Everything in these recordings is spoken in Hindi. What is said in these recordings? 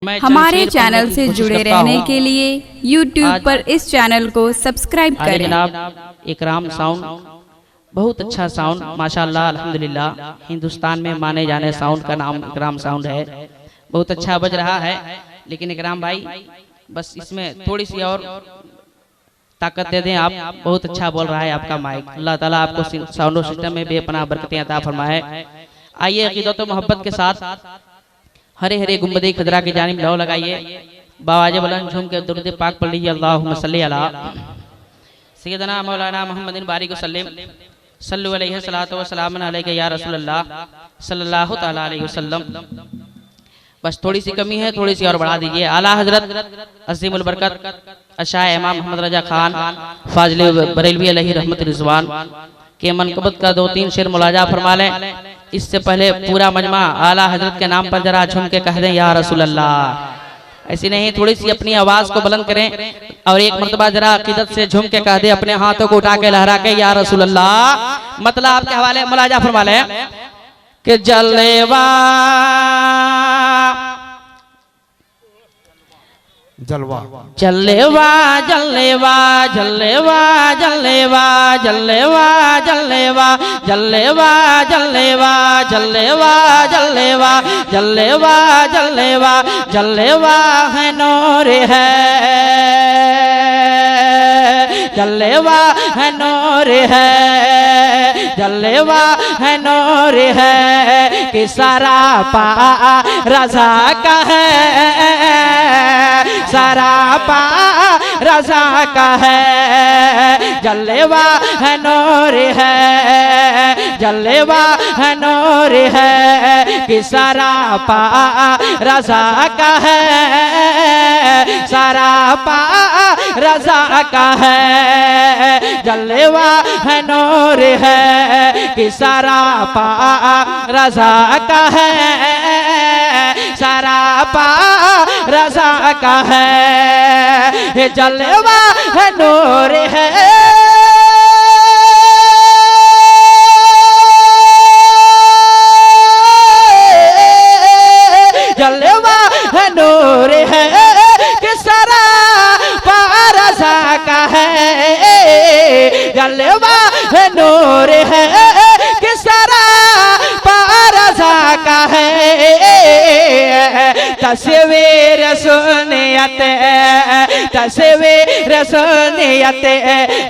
हमारे चैनल से जुड़े रहने के लिए YouTube पर इस चैनल को सब्सक्राइब करें। जनाब इकराम साउंड बहुत अच्छा साउंड माशाल्लाह अल्हम्दुलिल्लाह, हिंदुस्तान में माने जाने साउंड का नाम इकराम साउंड है। बहुत अच्छा बज रहा है, लेकिन इकराम भाई बस इसमें थोड़ी सी और ताकत दे दें। आप बहुत अच्छा बोल रहा है आपका माइक। अल्लाह ताला आपको साउंड सिस्टम में बेपनाह बरकतें अता फरमाए। आइए अकीदत और मोहब्बत के साथ हरे हरे गुंबदे खजरा की जानिब लौ लगाइए। बावाजे बुलंद झूम के दुरूद पाक पढ़ लीजिए। अल्लाहुम्मा सल्ली अला सय्यदना मौलाना मुहम्मदिन बारिक वसल्लम सल्लु अलैहि सलातो व सलामुन अलैका या रसूलल्लाह सल्लल्लाहु तआला अलैहि वसल्लम। बस थोड़ी सी कमी है, थोड़ी सी और बढ़ा दीजिए। आला हजरत अज़ीमुल बरकत अशाह इमाम मोहम्मद रजा खान फाजिल बरेलवी अलैहि रहमत रिजवान के मनकबत का 2-3 शेर मुलाजा फरमा लें। इससे पहले पूरा मजमा आला हजरत के नाम पर जरा झूम के कह दें या रसूल अल्लाह। ऐसी नहीं, थोड़ी सी अपनी आवाज को बुलंद करें और एक मर्तबा जरा अकीदत से झूम के कह दे, अपने हाथों को उठा के लहरा के या रसूल अल्लाह। मतलब आपके हवाले मुलाजा फरमा लें कि जलवा जलवा जलवा जलवा जलवा जलवा जलवा जलवा जलवा जलवा जलवा जलवा जलवा जलवा जलवा है नूर है, जलवा है नूर है, जलवा है नूर है कि सारा पा रज़ा का है, सारा पा रज़ा का है। जलवा है नूर है, जलवा है नूर है कि सारा पा रज़ा का है, सारा पा रज़ा का है। जलवा है नूर है कि सारा पा रज़ा का है, सारा पा रज़ा का है। जलवा है नूर है, जलवा है नूर है कि सारा पा रज़ा का है। जलवा है नूर है कि सारा पा रज़ा का है। तस्वीर सुनियत तस्वीर सुनियत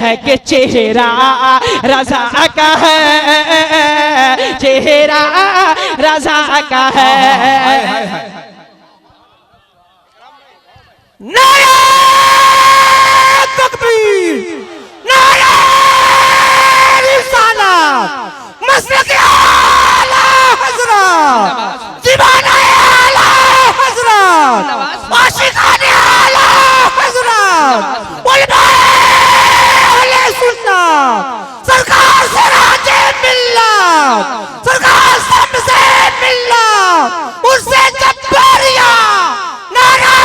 है कि चेहरा रज़ा का है, चेहरा रज़ा का है। नारा तकबीर, नारा रिसालत, मसलक आला हज़रत, दीवाना आला हज़रत, आशिकाने आला हज़रत, उलमाए सुन्नत, सरकार सिराजे मिल्लत, सरकार सबसे मिल्लत, उससे जब्बारिया। नारा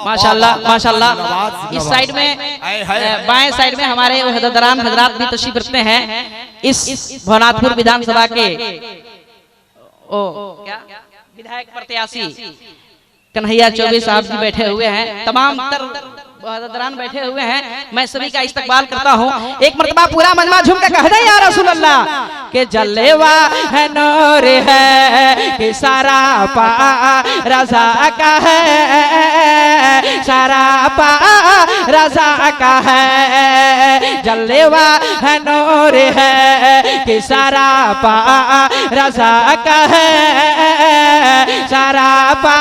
माशाल्लाह माशाल्लाह। इस साइड में बाएं साइड में हमारे हजरत हजरात भी तशरीफ रखते हैं। इस भवनाथपुर विधानसभा के क्या विधायक प्रत्याशी कन्हैया चौबे साहब जी बैठे हुए हैं, तमाम हजरात बैठे हुए हैं। मैं सभी का इस्तकबाल करता हूँ। एक मर्तबा पूरा मजमा झूम के कह दे या रसूल अल्लाह के जलवा है नूर है कि सारा पा रज़ा का है, सारा पा रज़ा का है। जलवा है नूर है कि सारा पा रज़ा का है, सारा पा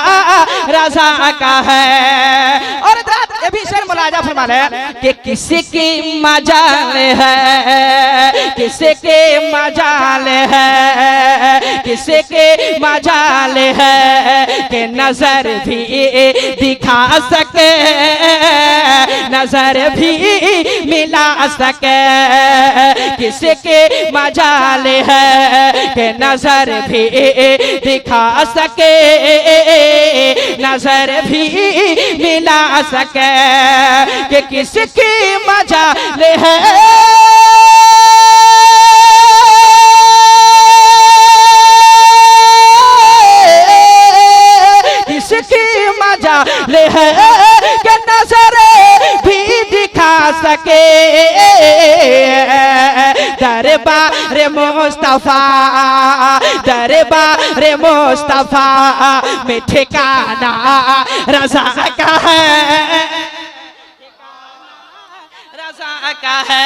रज़ा का है। और ये भी शेर मुलाजा फरमा ले कि किसी की मजाल है, किसी के मजाल है, किसी के मजाल है कि नजर भी दिखा सके, नजर भी मिला सके। किसी के मजाल है कि नजर भी दिखा सके, नजर भी मिला सके। कि किसकी मजाल है, कमाल है कि नजर भी दिखा सके दरबार मुस्तफा दरबार मुस्तफा में ठिकाना रज़ा का है रज़ा का है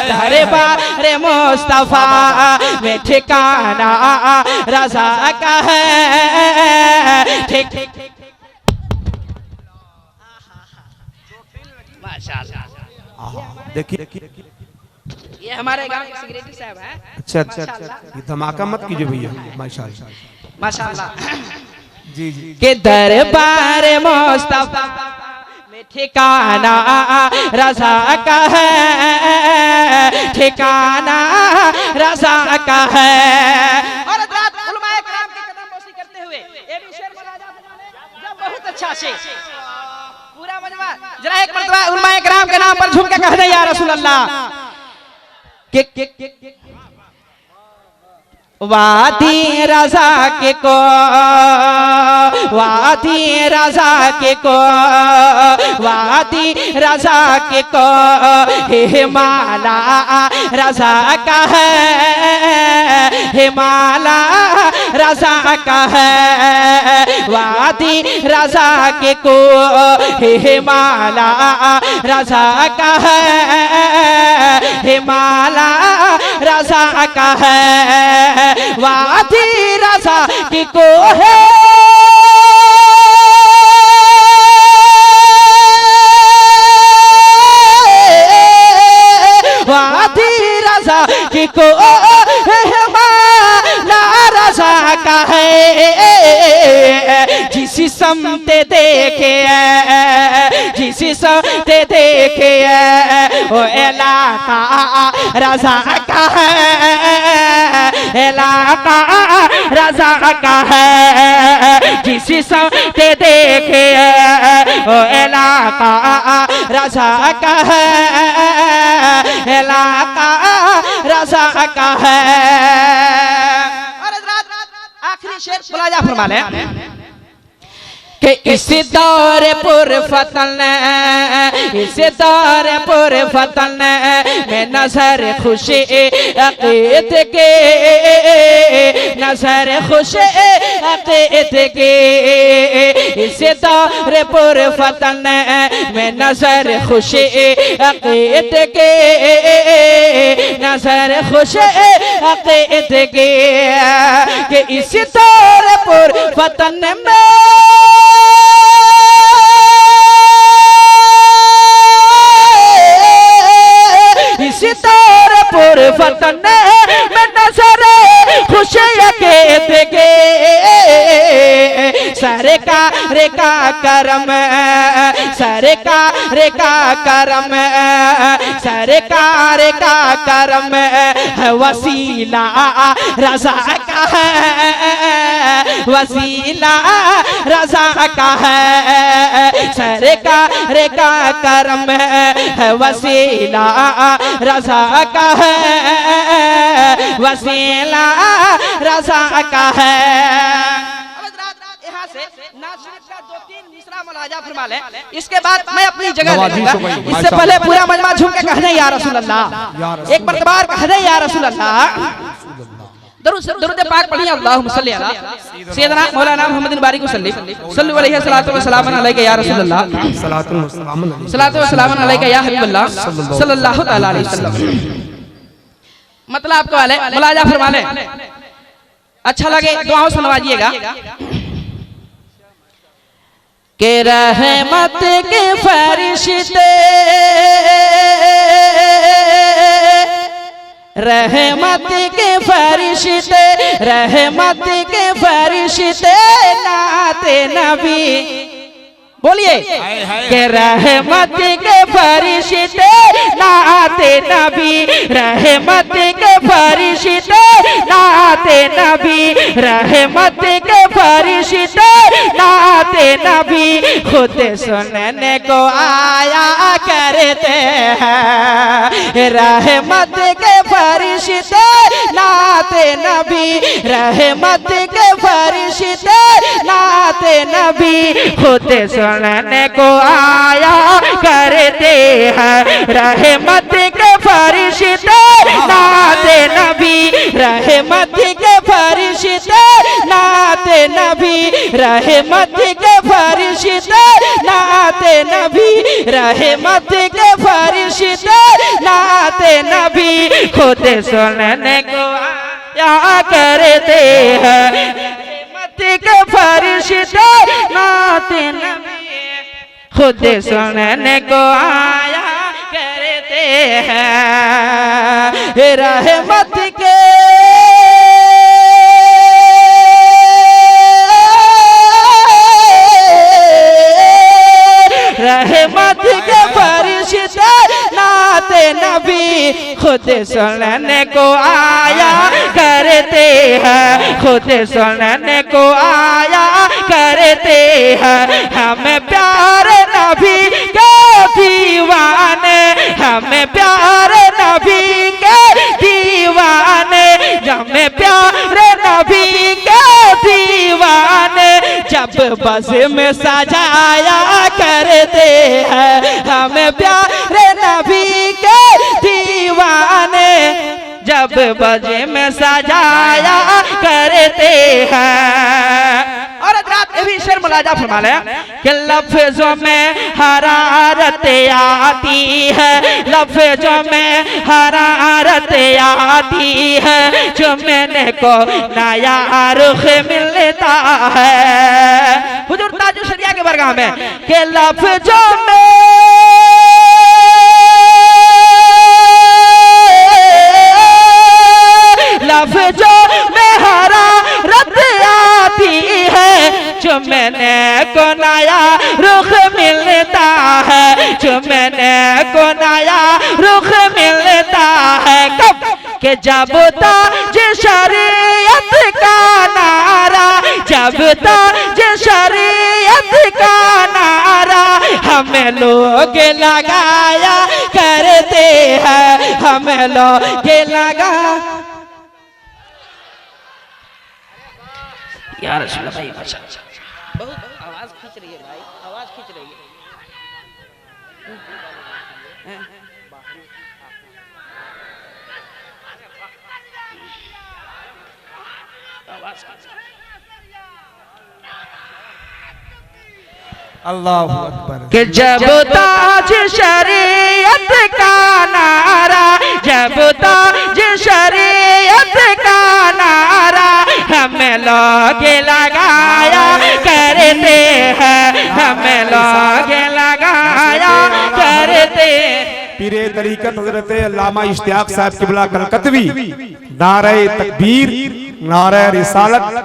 दरबार मुस्तफा में ठिकाना रज़ा का है ठीक माशाअल्लाह। देखिए ये हमारे गांव के सेक्रेटरी साहब हैं। अच्छा अच्छा अच्छा, ये धमाका मत कीजिए भैया। माशाल्लाह माशाअल्लाह जी जी। के दरबार मुस्तफा में ठिकाना रज़ा का है ठिकाना रज़ा का है। और उलमाए किराम की कदमबोसी करते हुए ये भी शेर बोला जब बहुत अच्छा से पूरा मजमा जरा एक मर्तबा उलमाए किराम के नाम पर झूम के कह दे या रसूल अल्लाह वादी रज़ा के को वादी रज़ा के को वादी रज़ा के को हिमाला रज़ा का है हिमाला रज़ा का है वादी रज़ा के को हिमाला रज़ा का है हिमाला रज़ा का है वादी रज़ा की को है वादी रज़ा की को हिमाला रज़ा का है जिस समते देखे जिस समते देखे वो इलाका रज़ा का है इलाका रज़ा का है जिस समते देखे वो इलाका रज़ा का है इलाका रज़ा का है। आखिरी शेर मुलाजा फरमा लें कि इस दौर पुर फतन इस दौर पुर फतन में नजर खुशी अक़ीद के नजर खुशी अक़ीद के इस दौर पुर फतन में नजर खुशी अक़ीद के नजर खुशी अक़ीद के कि इस दौर पुर फतन में इसी दौर पुर फतन में नजर खुशियाँ के देगे सरकार का करम सरकार का करम सरकार का करम है वसीला रज़ा का है वसीला रज़ा का है सरकार का करम है वसीला रज़ा का है वसीला रज़ा का है। यहाँ से नाज़रीन का 2-3 मिसरा मुलाजा फरमा लें इसके बाद मैं अपनी जगह लूंगा। इससे पहले पूरा मजमा झूम के कह दे या रसूल अल्लाह एक मर्तबा कह दे या रसूल अल्लाह दरूद पाक पढ़िए अल्लाहुम्मा सल्ली अला सय्यदना मौलाना मोहम्मद बारिक सल्लल्लाहु अलैहि व सल्लम अलैका या रसूल अल्लाह सलातो व सलाम अलैका या हबीब अल्लाह सल्लल्लाहु तआला अलैहि वसल्लम। मतलब आपको वाले मुलाजा फरमा लें अच्छा लगे दुआओं से नवाजिएगा के रहमत के फरिश्ते रहमत के फरिश्ते रहमत के फरिश्ते नाते नबी बोलिए के रहमत के फरिश्ते नाते नबी रहमत के फरिश्ते नाते नबी रहमत के फरिश्ते नाते नबी खुद सुनने को आया करते हैं रहमत के फरिश्ते नाते नबी रहमत के फरिश्ते नाते नाते नबी खुद सुनने को आया करते हैं रहमत के फरिश्ते नाते नबी रहमत के फरिश्ते नाते नबी रहमत के फरिश्ते नाते नबी रहमत के फरिश्ते नाते नबी खुद सुनने को आया करते हैं रहमत के फरिश्ते नाते नबी खुद सुनने को आया करते हैं रहमत के रहमत के फरिश्ते नाते नबी खुद सुनने को आया करते हैं खुद सुनने को आया करते हैं हमें प्यारे नबी के दीवाने हमें प्यारे नबी के दीवाने हमें प्यारे नबी के दीवाने जब बस में सजाया करते हैं हमें प्यारे नबी के दीवाने जब बजे में सजाया करते हैं और रात भी शेर मुलाजा फरमा ले कि लफ्जों में हरारत आती है लफ्जों में हरारत आती है चुमने को नया रुख मिलता है हुजूर ताजु शरिया के बरगाह में कि लफ्जों में लफ्जों में हरारत आती है चुमने को नया रुख मिलता है चुमने को नया रुख मिलता है कब कि जब ताज शरीयत का नारा जब ताज शरीयत का नारा हमें लोग लगाया करते हैं हमें लोग लगा यार भाई बहुत आवाज खींच रही है भाई आवाज खींच रही है अल्लाहु अकबर कि जब ताज शरीयत का नारा जब ताज शरीयत का नारा हमें लोग लगाया करते हैं हमें लोग लगाया करते पीरे तरीकत हजरत अल्लामा इश्तियाक साहब किबला कलकतवी नारे तकबीर नारे रिसालत